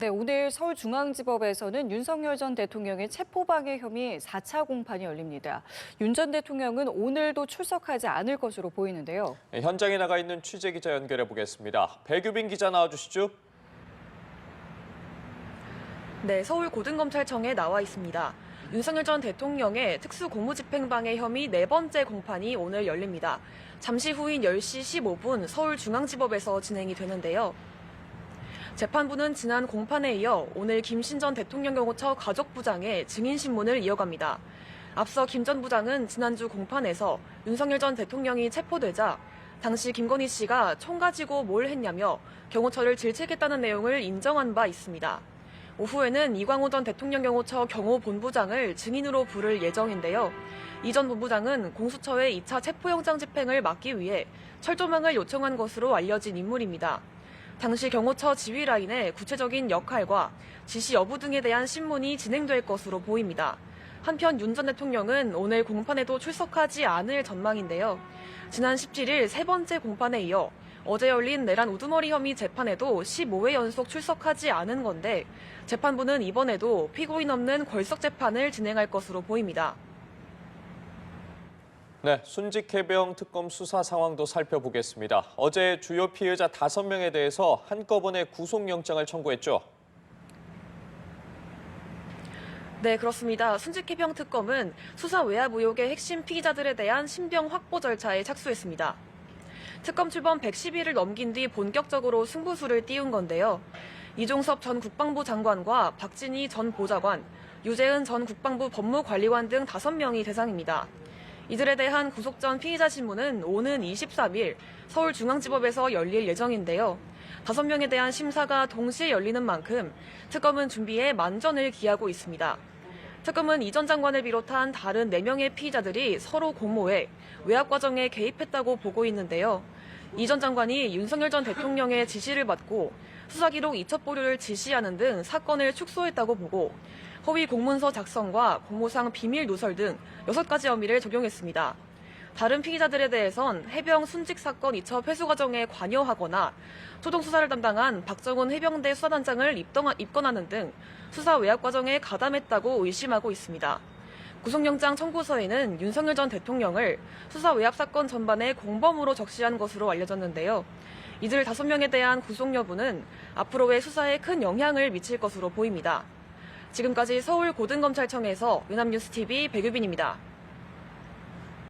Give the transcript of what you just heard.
네, 오늘 서울중앙지법에서는 윤석열 전 대통령의 체포방해 혐의 4차 공판이 열립니다. 윤 전 대통령은 오늘도 출석하지 않을 것으로 보이는데요. 네, 현장에 나가 있는 취재기자 연결해 보겠습니다. 배규빈 기자 나와주시죠. 네, 서울고등검찰청에 나와 있습니다. 윤석열 전 대통령의 특수공무집행방해 혐의 4번째 공판이 오늘 열립니다. 잠시 후인 10시 15분 서울중앙지법에서 진행이 되는데요. 재판부는 지난 공판에 이어 오늘 김신 전 대통령 경호처 가족부장의 증인신문을 이어갑니다. 앞서 김 전 부장은 지난주 공판에서 윤석열 전 대통령이 체포되자 당시 김건희 씨가 총 가지고 뭘 했냐며 경호처를 질책했다는 내용을 인정한 바 있습니다. 오후에는 이광호 전 대통령 경호처 경호본부장을 증인으로 부를 예정인데요. 이 전 본부장은 공수처의 2차 체포영장 집행을 막기 위해 철조망을 요청한 것으로 알려진 인물입니다. 당시 경호처 지휘라인의 구체적인 역할과 지시 여부 등에 대한 신문이 진행될 것으로 보입니다. 한편 윤 전 대통령은 오늘 공판에도 출석하지 않을 전망인데요. 지난 17일 3번째 공판에 이어 어제 열린 내란 우두머리 혐의 재판에도 15회 연속 출석하지 않은 건데 재판부는 이번에도 피고인 없는 걸석 재판을 진행할 것으로 보입니다. 네, 순직해병 특검 수사 상황도 살펴보겠습니다. 어제 주요 피의자 5명에 대해서 한꺼번에 구속영장을 청구했죠. 네, 그렇습니다. 순직해병 특검은 수사 외압 의혹의 핵심 피의자들에 대한 신병 확보 절차에 착수했습니다. 특검 출범 110일을 넘긴 뒤 본격적으로 승부수를 띄운 건데요. 이종섭 전 국방부 장관과 박진희 전 보좌관, 유재은 전 국방부 법무관리관 등 5명이 대상입니다. 이들에 대한 구속 전 피의자 신문은 오는 23일 서울중앙지법에서 열릴 예정인데요. 5명에 대한 심사가 동시에 열리는 만큼 특검은 준비에 만전을 기하고 있습니다. 특검은 이 전 장관을 비롯한 다른 4명의 피의자들이 서로 공모해 외압 과정에 개입했다고 보고 있는데요. 이 전 장관이 윤석열 전 대통령의 지시를 받고 수사기록 이첩 보류를 지시하는 등 사건을 축소했다고 보고 허위 공문서 작성과 공모상 비밀 누설 등 6가지 혐의를 적용했습니다. 다른 피의자들에 대해선 해병 순직 사건 이첩 회수 과정에 관여하거나 초동 수사를 담당한 박정훈 해병대 수사단장을 입건하는 등 수사 외압 과정에 가담했다고 의심하고 있습니다. 구속영장 청구서에는 윤석열 전 대통령을 수사 외압 사건 전반의 공범으로 적시한 것으로 알려졌는데요. 이들 5명에 대한 구속 여부는 앞으로의 수사에 큰 영향을 미칠 것으로 보입니다. 지금까지 서울고등검찰청에서 연합뉴스TV 배규빈입니다.